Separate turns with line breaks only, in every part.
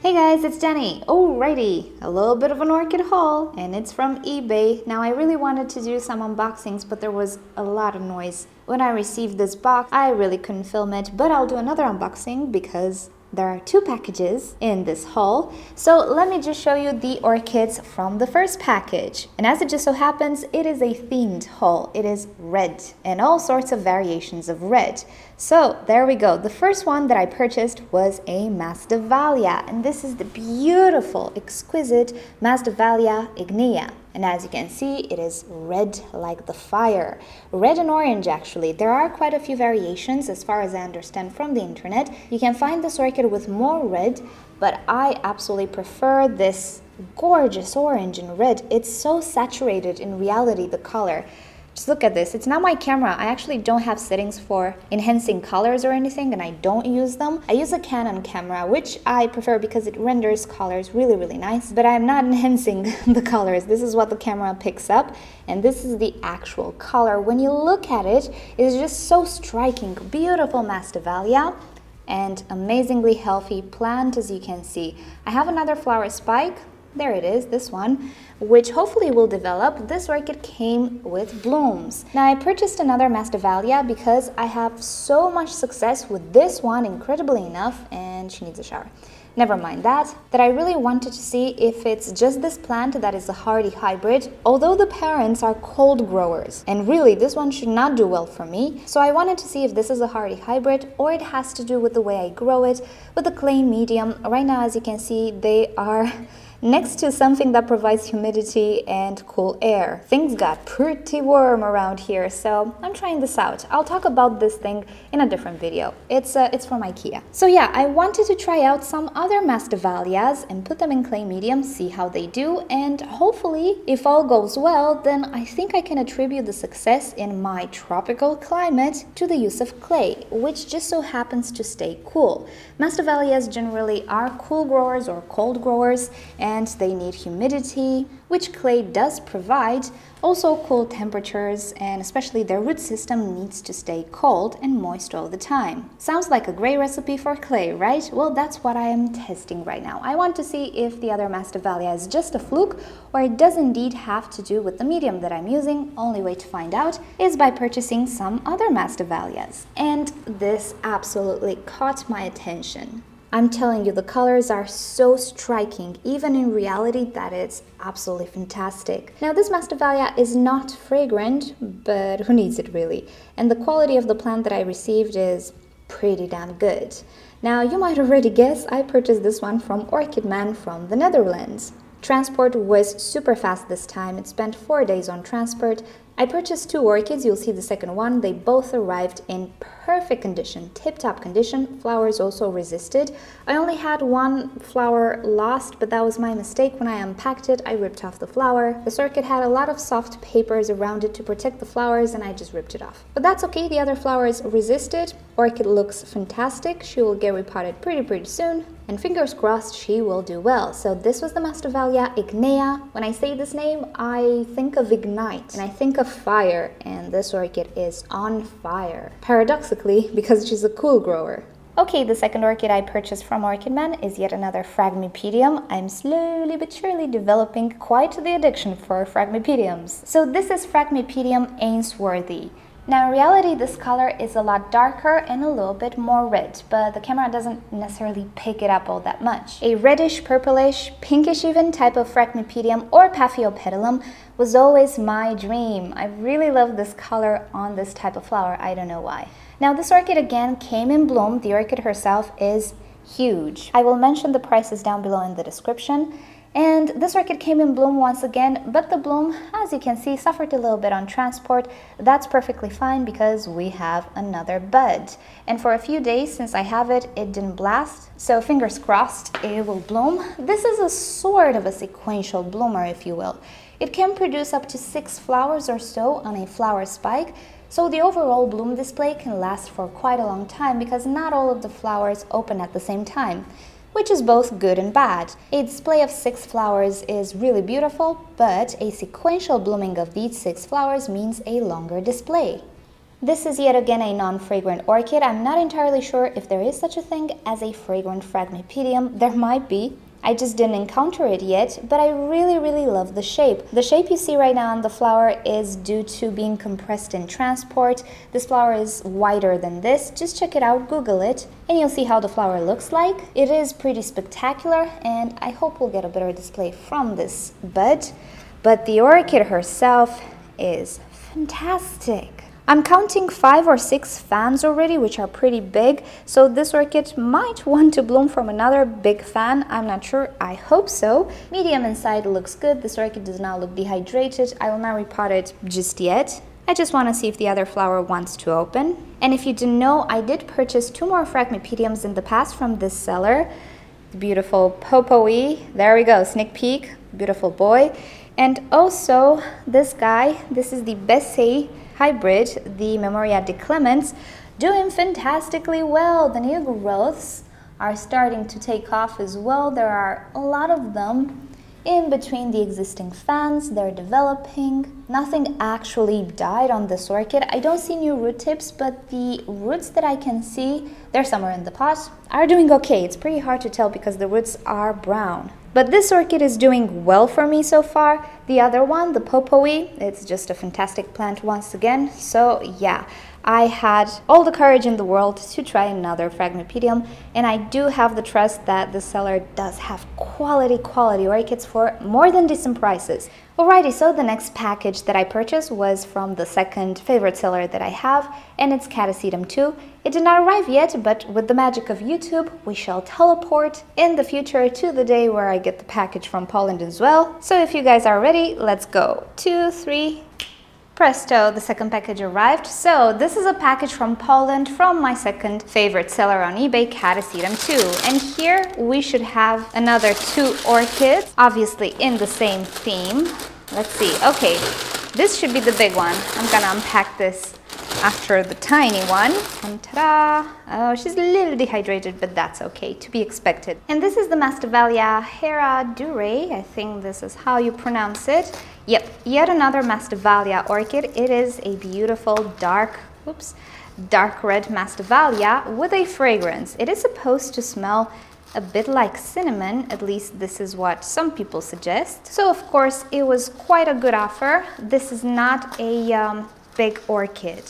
Hey guys, it's Jenny. Alrighty, a little bit of an orchid haul, and it's from eBay. Now I really wanted to do some unboxings, but there was a lot of noise. When I received this box, I really couldn't film it, but I'll do another unboxing because there are two packages in this haul. So let me just show you the orchids from the first package. And as it just so happens, it is a themed haul. It is red and all sorts of variations of red. So there we go. The first one that I purchased was a Masdevallia, and this is the beautiful, exquisite Masdevallia ignea. And as you can see, it is red like the fire. Red and orange, actually. There are quite a few variations as far as I understand from the internet. You can find this orchid with more red, but I absolutely prefer this gorgeous orange and red. It's so saturated in reality, the color. Just look at this. It's not my camera. I actually don't have settings for enhancing colors or anything, and I don't use them. I use a Canon camera, which I prefer because it renders colors really, really nice, but I'm not enhancing the colors. This is what the camera picks up, and this is the actual color. When you look at it, it's just so striking. Beautiful Masdevallia and amazingly healthy plant, as you can see. I have another flower spike. There it is, this one, which hopefully will develop. This orchid came with blooms. Now I purchased another Masdevallia because I have so much success with this one, incredibly enough, and she needs a shower. Never mind that I really wanted to see if it's just this plant that is a hardy hybrid, although the parents are cold growers, and really this one should not do well for me. So I wanted to see if this is a hardy hybrid or it has to do with the way I grow it, with the clay medium. Right now, as you can see, they are next to something that provides humidity and cool air. Things got pretty warm around here, so I'm trying this out. I'll talk about this thing in a different video. It's from IKEA. So yeah, I wanted to try out some other Masdevallias and put them in clay medium, see how they do, and hopefully, if all goes well, then I think I can attribute the success in my tropical climate to the use of clay, which just so happens to stay cool. Masdevallias generally are cool growers or cold growers, and they need humidity, which clay does provide, also cool temperatures, and especially their root system needs to stay cold and moist all the time. Sounds like a great recipe for clay, right? Well, that's what I am testing right now. I want to see if the other Masdevallia is just a fluke or it does indeed have to do with the medium that I'm using. Only way to find out is by purchasing some other Masdevallias. And this absolutely caught my attention. I'm telling you, the colors are so striking, even in reality, that it's absolutely fantastic. Now, this Masdevallia is not fragrant, but who needs it really? And the quality of the plant that I received is pretty damn good. Now, you might already guess, I purchased this one from Orchid Man from the Netherlands. Transport was super fast this time. It spent 4 days on transport. I purchased 2 orchids. You'll see the second one. They both arrived in perfect condition, tip-top condition. Flowers also resisted. I only had one flower lost, but that was my mistake. When I unpacked it, I ripped off the flower. This orchid had a lot of soft papers around it to protect the flowers, and I just ripped it off. But that's okay. The other flowers resisted. Orchid looks fantastic. She will get repotted pretty soon, and fingers crossed she will do well. So this was the Masdevallia ignea. When I say this name, I think of ignite, and I think of fire, and this orchid is on fire. Paradoxically, because she's a cool grower. Okay, the second orchid I purchased from Orchid Man is yet another Phragmipedium. I'm slowly but surely developing quite the addiction for Phragmipediums. So this is Phragmipedium Ainsworthii. Now, in reality, this color is a lot darker and a little bit more red, but the camera doesn't necessarily pick it up all that much. A reddish, purplish, pinkish even type of Phragmipedium or Paphiopedilum was always my dream. I really love this color on this type of flower. I don't know why. Now, this orchid again came in bloom. The orchid herself is huge. I will mention the prices down below in the description. And this orchid came in bloom once again, but the bloom, as you can see, suffered a little bit on transport. That's perfectly fine because we have another bud. And for a few days since I have it, it didn't blast. So fingers crossed it will bloom. This is a sort of a sequential bloomer, if you will. It can produce up to 6 flowers or so on a flower spike. So the overall bloom display can last for quite a long time because not all of the flowers open at the same time, which is both good and bad. A display of 6 flowers is really beautiful, but a sequential blooming of these 6 flowers means a longer display. This is yet again a non-fragrant orchid. I'm not entirely sure if there is such a thing as a fragrant Phragmipedium. There might be. I just didn't encounter it yet, but I really love the shape. The shape you see right now on the flower is due to being compressed in transport. This flower is wider than this. Just check it out, Google it, and you'll see how the flower looks like. It is pretty spectacular, and I hope we'll get a better display from this bud. But the orchid herself is fantastic. I'm counting 5 or 6 fans already, which are pretty big. So this orchid might want to bloom from another big fan. I'm not sure. I hope so. Medium inside looks good. This orchid does not look dehydrated. I will not repot it just yet. I just want to see if the other flower wants to open. And if you didn't know, I did purchase 2 more Phragmipediums in the past from this seller. The beautiful Popoe. There we go. Sneak peek. Beautiful boy. And also this guy. This is the Bessay hybrid, the Memoria de Clemens, doing fantastically well. The new growths are starting to take off as well. There are a lot of them in between the existing fans. They're developing. Nothing actually died on this orchid. I don't see new root tips, but the roots that I can see, they're somewhere in the pot, are doing okay. It's pretty hard to tell because the roots are brown. But this orchid is doing well for me so far. The other one, the Popoe, it's just a fantastic plant once again. So yeah, I had all the courage in the world to try another Phragmipedium, and I do have the trust that the seller does have quality orchids for more than decent prices. Alrighty, so the next package that I purchased was from the second favorite seller that I have, and it's Catasetum 2. It did not arrive yet, but with the magic of YouTube, we shall teleport in the future to the day where I get the package from Poland as well. So if you guys are ready, let's go. 2, 3, presto, the second package arrived. So this is a package from Poland from my second favorite seller on eBay, Catasetum 2. And here we should have another 2 orchids, obviously in the same theme. Let's see. Okay, this should be the big one. I'm gonna unpack this after the tiny one. And ta-da! Oh, she's a little dehydrated, but that's okay, to be expected. And this is the Masdevallia herradurae. I think this is how you pronounce it. Yep, yet another Masdevallia orchid. It is a beautiful dark red Masdevallia with a fragrance. It is supposed to smell a bit like cinnamon, at least this is what some people suggest. So of course it was quite a good offer. This is not a big orchid.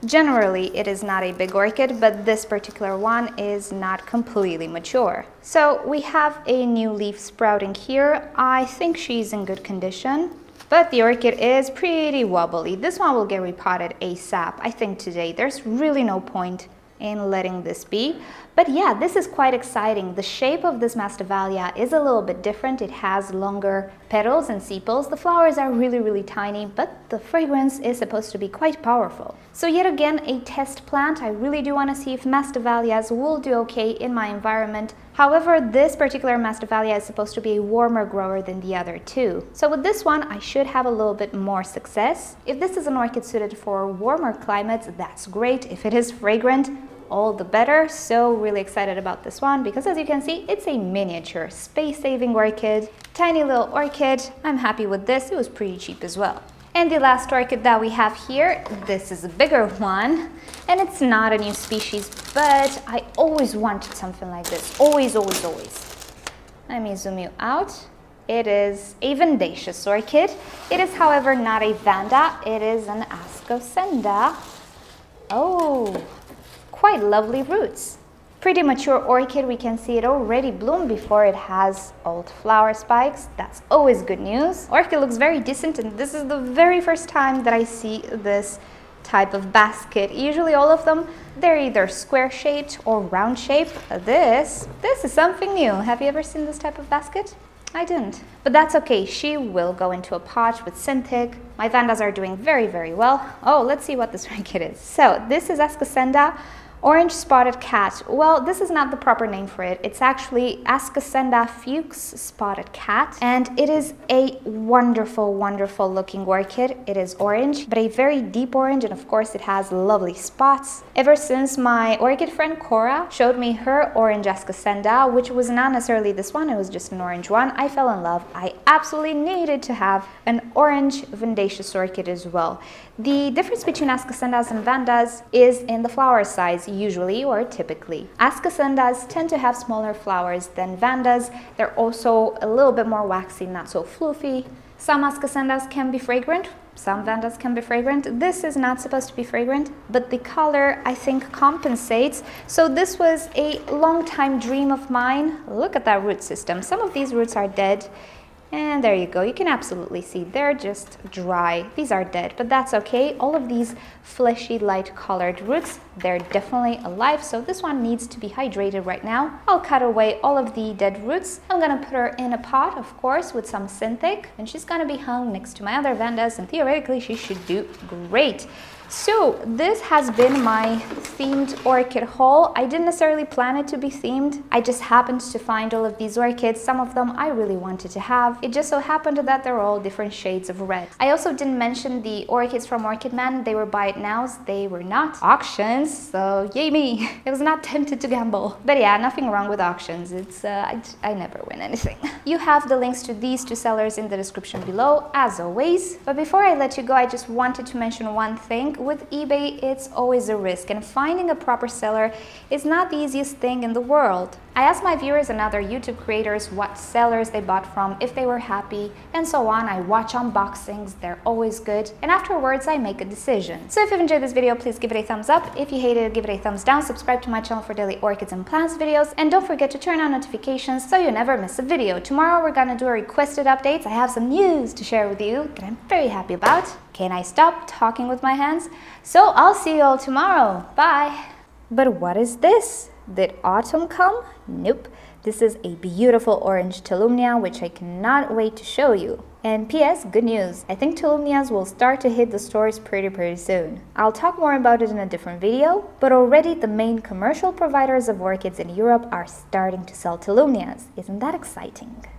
Generally, it is not a big orchid, but this particular one is not completely mature. So we have a new leaf sprouting here. I think she's in good condition, but the orchid is pretty wobbly. This one will get repotted ASAP, I think today. There's really no point in letting this be. But yeah, this is quite exciting. The shape of this Masdevallia is a little bit different. It has longer petals and sepals. The flowers are really tiny, but the fragrance is supposed to be quite powerful. So yet again, a test plant. I really do want to see if Masdevallias will do okay in my environment. However, this particular Masdevallia is supposed to be a warmer grower than the other 2. So with this one, I should have a little bit more success. If this is an orchid suited for warmer climates, that's great. If it is fragrant, all the better. So really excited about this one because as you can see, it's a miniature space-saving orchid, tiny little orchid. I'm happy with this. It was pretty cheap as well. And the last orchid that we have here, this is a bigger one, and it's not a new species, but I always wanted something like this. Always. Let me zoom you out. It is a vandaceous orchid. It is, however, not a vanda. It is an Ascocenda. Oh, quite lovely roots. Pretty mature orchid. We can see it already bloom before it has old flower spikes. That's always good news. Orchid looks very decent, and this is the very first time that I see this type of basket. Usually all of them, they're either square shaped or round shaped. This is something new. Have you ever seen this type of basket? I didn't, but that's okay. She will go into a pot with Synthic. My vandas are doing very well. Oh, let's see what this orchid is. So this is Ascocenda Orange spotted cat. Well, this is not the proper name for it. It's actually Ascocenda Fuchs Spotted Cat, and it is a wonderful, wonderful looking orchid. It is orange, but a very deep orange, and of course it has lovely spots. Ever since my orchid friend Cora showed me her orange Ascocenda, which was not necessarily this one, it was just an orange one, I fell in love. I absolutely needed to have an orange vandaceous orchid as well. The difference between Ascocendas and Vandas is in the flower size, usually or typically. Ascocendas tend to have smaller flowers than Vandas. They're also a little bit more waxy, not so floofy. Some Ascocendas can be fragrant, some Vandas can be fragrant. This is not supposed to be fragrant, but the color, I think, compensates. So this was a long time dream of mine. Look at that root system. Some of these roots are dead. And there you go. You can absolutely see they're just dry. These are dead, but that's okay. All of these fleshy, light colored roots, they're definitely alive. So this one needs to be hydrated right now. I'll cut away all of the dead roots. I'm gonna put her in a pot, of course, with some Synthic, and she's gonna be hung next to my other Vandas, and theoretically she should do great. So this has been my themed orchid haul. I didn't necessarily plan it to be themed. I just happened to find all of these orchids. Some of them I really wanted to have. It just so happened that they're all different shades of red. I also didn't mention the orchids from Orchid Man. They were buy it nows. They were not auctions, so yay me. I was not tempted to gamble. But yeah, nothing wrong with auctions. It's I never win anything. You have the links to these two sellers in the description below, as always. But before I let you go, I just wanted to mention one thing. With eBay, it's always a risk, and finding a proper seller is not the easiest thing in the world. I asked my viewers and other YouTube creators what sellers they bought from, if they were happy, and so on. I watch unboxings, they're always good, and afterwards I make a decision. So if you've enjoyed this video, please give it a thumbs up. If you hated it, give it a thumbs down. Subscribe to my channel for daily orchids and plants videos, and don't forget to turn on notifications so you never miss a video. Tomorrow we're gonna do a requested updates. I have some news to share with you that I'm very happy about. Can I stop talking with my hands? So I'll see you all tomorrow. Bye. But what is this? Did autumn come? Nope. This is a beautiful orange Tolumnia, which I cannot wait to show you. And P.S. good news. I think Tolumnias will start to hit the stores pretty soon. I'll talk more about it in a different video, but already the main commercial providers of orchids in Europe are starting to sell Tolumnias. Isn't that exciting?